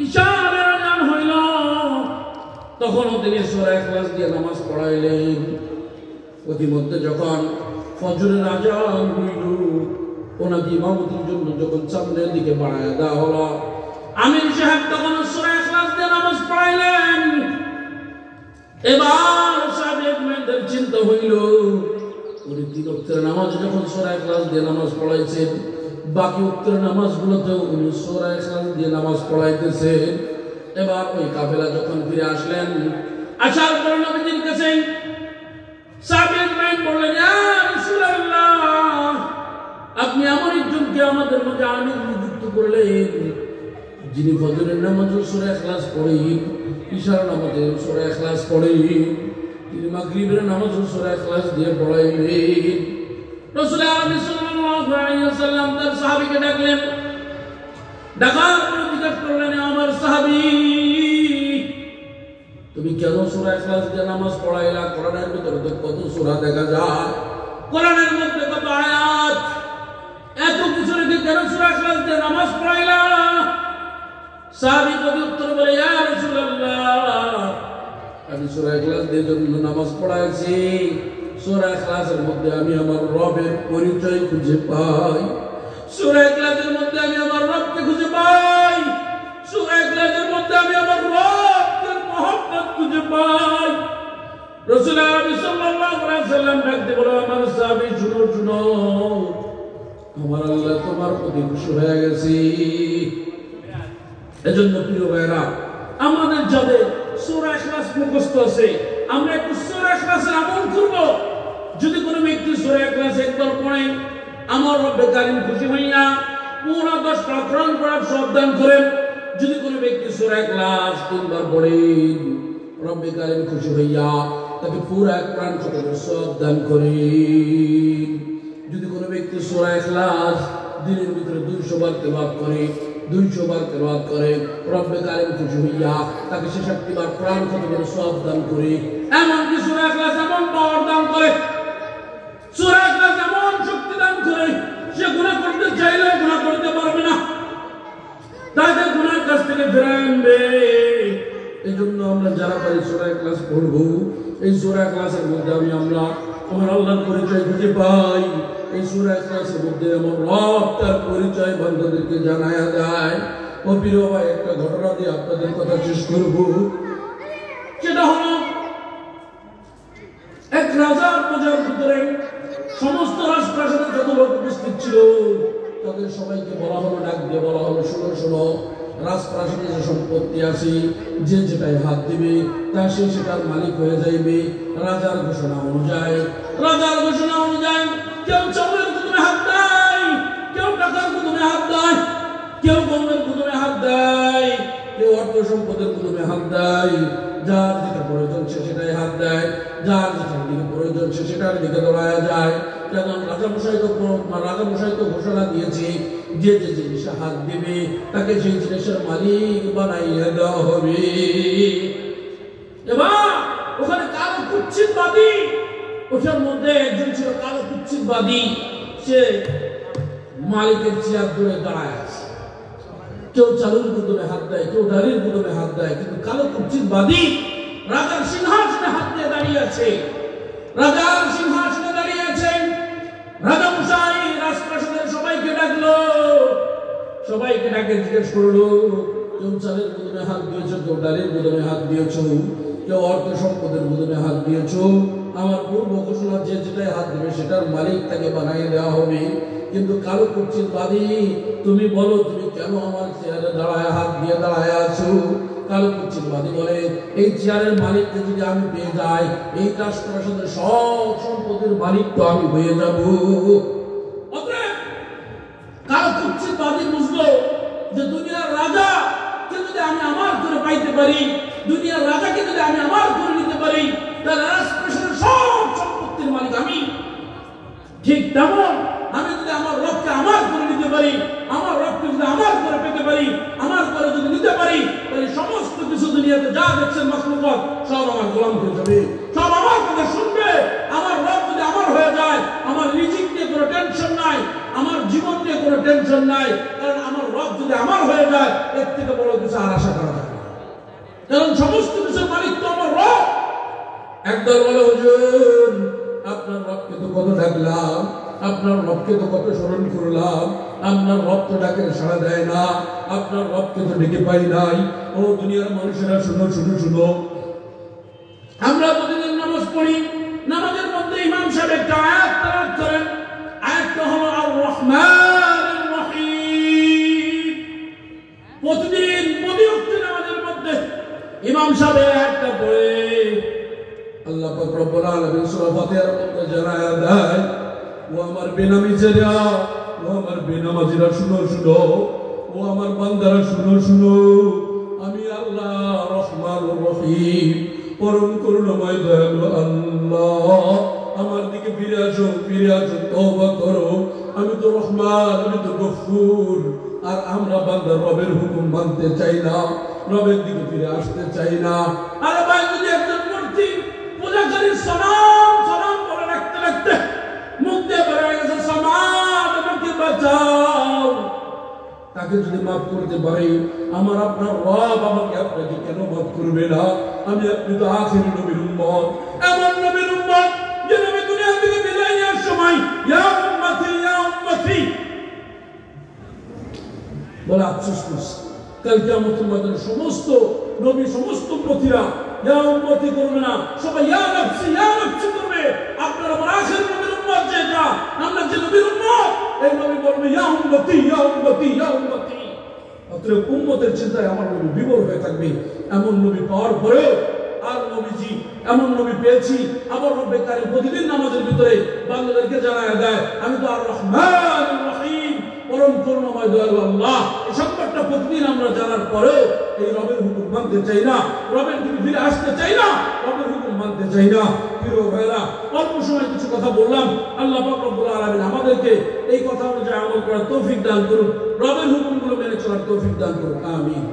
ইশারের আযান হইল, তখনও তিনি সূরা ইখলাস দিয়ে নামাজ পড়াইলেন। প্রতিমধ্যে যখন ফজরের আযান হইল, ওনাকে ইমামতির জন্য যখন সামনের দিকে বাড়ায় দেওয়া হলো, আমির সাহেব তখন সূরা ইখলাস দিয়ে নামাজ পড়াইলেন। এবার সাবেক মেয়েদের চিন্তা হইল, উনি 3 ওয়াক্তের নামাজ যখন সূরা ইখলাস দিয়ে নামাজ পড়াইছেন, বাকি ওয়াক্তের নামাজগুলোতেও উনি সূরা ইখলাস দিয়ে নামাজ পড়াইতেছেন। এবার ওই কাফেলা যখন ফিরে আসলেন, আসার পর নবীজির কাছে সাবেক মেয়ে বললেন, ইয়া রাসূলুল্লাহ, আপনি এমন একজনকে আমাদের মধ্যে আমির নিযুক্ত করলেন, যিনি ফজরের নামাজে সূরা ইখলাস পড়েন, ইশার নামাজে সূরা ইখলাস পড়েন, তিনি মাগরিবের নামাজে সূরা ইখলাস দিয়ে পড়াইলেন। রাসূল আরবি সাল্লাল্লাহু আলাইহি ওয়াসাল্লাম তার সাহাবীকে ডাকলেন, ডাকার পর জিজ্ঞাসা করলেন, আমার সাহাবী, তুমি কেন সূরা ইখলাস দিয়ে নামাজ পড়াইলা? কোরআনের ভিতরে তো কত সূরা দেখা যায়, কোরআনের মধ্যে কত আয়াত, এত কিছু রেখে কেন সূরা ইখলাস দিয়ে নামাজ পড়াইলা? সাহাবী উত্তর বলে, ইয়া রাসূলুল্লাহ, আমি সূরা ইখলাস দিয়ে জন্য নামাজ পড়াইছি, সূরা ইখলাসের মধ্যে আমি আমার রবের পরিচয় খুঁজে পাই, সূরা ইখলাসের মধ্যে আমি আমার রবকে খুঁজে পাই, সূরা ইখলাসের মধ্যে আমি আমার রবের মহব্বত খুঁজে পাই। রাসূল সাল্লাল্লাহু আলাইহি ওয়াসাল্লাম ডাকতে বলে, আমার সাহাবী শুনো শুনো, আমার আল্লাহ তোমার প্রতি খুশি হয়ে গেছে। এজন্য প্রিয় ভাইরা, আমাদের যাদের সূরা ইখলাস মুখস্থ আছে, আমরা একটু সূরা ইখলাসের আমল করব। যদি কোনো ব্যক্তি সূরা ইখলাস একবার পড়ে, আমার রব্বে কারীম খুশি হইয়া পুরো 10 পারা কোরআন পড়ার সওয়াব দান করেন। যদি কোনো ব্যক্তি সূরা ইখলাস 3 বার পড়ে, রব্বে কারীম খুশি হইয়া তাকে পুরো কোরআন খতমের সওয়াব দান করেন। যদি কোনো ব্যক্তি সূরা ইখলাস দিনের ভিতরে 200 বার তেলাওয়াত করে, 200 বার তেলাওয়াত করে, রব্বে কারীম খুশি হইয়া তাকে 66 বার কোরআন খতমের সওয়াব দান করে। এমনকি সূরা ইখলাস এমন পাওয়ার দান করে, সূরা ইখলাস এমন শক্তি দান করে, সে গুনাহ করতে চাইলেও গুনাহ করতে পারবে না, তাকে গুনাহের কাছ থেকে ফিরিয়ে আনবে। এজন্য আমরা যারা পারি সূরা ইখলাস পড়ব। এই সূরা ইখলাসের মধ্যে আমরা আমার আল্লাহর পরিচয় খুঁজে পাই। এই সূরা ইখলাসের মধ্যে আমার রব তার পরিচয় বান্দাদেরকে জানায়া দেয়। ও প্রিয় ভাই, একটা ঘটনা দিয়ে আপনাদের কথা শেষ করব। সেটা হলো, এক রাজার প্রজার ভিতরে সমস্ত রাজপ্রাসাদের যত লোক উপস্থিত ছিল, তাদের সবাইকে বলা হলো, ডাক দিয়ে বলা হলো, শোনো শোনো, রাজপ্রাসাদে যে সম্পত্তি আছে, যে যেটাই হাত দিবে তা সে সেটার মালিক হয়ে যাইবে। রাজার ঘোষণা অনুযায়ী কেউ চাউলের গুদামে হাত দেয়, কেউ টাকার গুদামে হাত দেয়, কেউ গমের গুদামে হাত দেয়, কেউ অর্থ সম্পদের গুদামে হাত দেয়। যার যেটা প্রয়োজন সে সেটাই হাত দেয়, যার যেটার দিকে প্রয়োজন সে সেটার দিকে দৌড়ায়া যায়। কারণ রাজামশাই তো ঘোষণা দিয়েছে, যে যে জিনিসে হাত দেবে তাকে সেই জিনিসের মালিক বানাইয়া দেওয়া হবে। এবার ওখানে কালো কুচ্ছিতবাদী, ওটার মধ্যে একজন ছিল কালো কুচ্ছিতবাদী, সে মালিকের চেয়ার ধরে দাঁড়ায় আছে। কেউ চালুর গুদামে হাত দেয়, কেউ ডালির গুদামে হাত দেয়, কিন্তু কালো কুচ্ছিতবাদী রাজার সিংহাসনে হাত দিয়ে দাঁড়িয়ে আছে। রাজার সিংহাসনে দাঁড়িয়ে আছেন। রাজামশাই রাজপ্রাসাদের সবাইকে ডাকলো, সবাইকে ডাকে জিজ্ঞেস করলো, কেউ চালের গুদামে হাত দিয়েছো, কেউ ডালের গুদামে হাত দিয়েছো, কেউ অর্থ সম্পদের গুদামে হাত দিয়েছো। আমার পূর্ব ঘোষণা, যে যেটাই হাত দেবে সেটার মালিক তাকে বানিয়ে দেওয়া হবে। কিন্তু কালো কুচ্ছিতবাদী, তুমি বলো, তুমি কেন আমার চেয়ারে দাঁড়ায় হাত দিয়ে দাঁড়ায় আছো? কালো কুচ্ছিতবাদী বলে, এই চেয়ারের মালিককে যদি আমি পেয়ে যাই, এই রাজপ্রাসাদের সব সম্পদের মালিক তো আমি হয়ে যাব। কালো কুচ্ছিতবাদী বুঝলো যে দুনিয়ার রাজা কে যদি আমি আমার করে পাইতে পারি, দুনিয়ার রাজাকে যদি আমি আমার করে নিতে পারি, তাহলে রাজপ্রাসাদের সব সম্পত্তির মালিক আমি। ঠিক তেমন আমি যদি আমার রবকে আমার করে নিতে পারি, আমার রবকে যদি আমার করে পেতে পারি, আমার করে যদি নিতে পারি, তাহলে সমস্ত কিছু দুনিয়াতে যা দেখছেন মাখলুকাত সব আমার গোলাম হয়ে যাবে, সব আমার কথা শুনবে। আমার রব যদি আমার হয়ে যায়, আমার রিজিক নিয়ে কোনো টেনশন নাই, আমার জীবন নিয়ে কোনো টেনশন নাই, কারণ আমার রব যদি আমার হয়ে যায়, এর থেকে বড় কিছু আর আশা কারণ সমস্ত কিছুর মালিক তো আমার রব। একদল বলে হুজুর আপনার রবকে তো কত ডাকলাম, আপনার রবকে তো কত স্মরণ করলাম, আপনার রব তো ডাকে সাড়া দেয় না, আপনার রবকে তো ডেকে পাই নাই। ও দুনিয়ার মানুষেরা শুনো শুনো শুনো, আমরা প্রতিদিন নামাজ পড়ি, নামাজের মধ্যে ইমাম সাহেব একটা আয়াত তেলাওয়াত করেন, আয়াতটা হলো আর রহমানির রহিম। প্রতিদিন প্রতি ওয়াক্তে নামাজের মধ্যে ইমাম সাহেব আয়াতটা পড়ে আল্লাহ পাক রব্বুল আলামিন সূরা ফাতিহার মধ্যে জানায়া দেয়, ও আমার বেনামাজিরা, ও আমার বেনামাজিরা শুনো শুনো, ও আমার বান্দারা শুনো শুনো, আমি আল্লাহ রহমানুর রহিম, পরম করুণাময় দয়ালু আল্লাহ। আমার দিকে ফিরে আসো, ফিরে আসো, তওবা করো। আমি তো রহমান, আমি তো গফুর। আর আমরা বান্দা রবের হুকুম মানতে চাই না, রবের দিকে ফিরে আসতে চাই না। আর ভাই যদি একজন মূর্তি পূজাকারীর সালাম সালাম বলে রাখতে রাখতে মুখ দিয়ে বেরিয়ে গেছে সালাম, আমাকে বাঁচাও, তাকে যদি মাফ করতে পারি, আমার আপনার রব আমাকে আপনাকে কেন মাফ করবে না? আমি আপনি তো আখির নবীর উম্মত, এমন নবীর উম্মত যে নবী দুনিয়া থেকে বিদায় নেওয়ার সময় ইয়া উম্মতি বলে আফসোস করছে। কাল কিয়ামতের ময়দানে সমস্ত নবী সমস্ত উম্মতিরা ইয়া উম্মতি করবে না, সবাই ইয়া নফসি করবে। আপনার আমার আখির নবীর উম্মত যেটা, আমরা যে নবীর উম্মত, এই নবী বলবে ইয়া উম্মতি ইয়া উম্মতি ইয়া উম্মতি। অতএব উম্মতের চিন্তায় আমার নবী বিভোর হয়ে থাকবে। এমন নবী পাওয়ার পরেও আর নবীজি এমন নবী পেয়েছি, আবার রব্বে কারীম প্রতিদিন নামাজের ভিতরে বান্দাদেরকে জানায় দেয়, আমি তো আর রহমানুর রহিম, পরম করুণাময় দয়ালু আল্লাহ। এই সংবাদটা প্রতিদিন আমরা জানার পরেও এই রবের হুকুম মানতে চাই না, রবের দিকে ফিরে আসতে চাই না, রবের হুকুম মানতে চাই না। প্রিয় ভাইরা, অল্প সময় কিছু কথা বললাম। আল্লাহ পাক রব্বুল আলামিন আমাদেরকে এই কথা অনুযায়ী আমল করার তৌফিক দান করুন, রবের হুকুমগুলো মেনে চলার তৌফিক দান করুন। আমিন।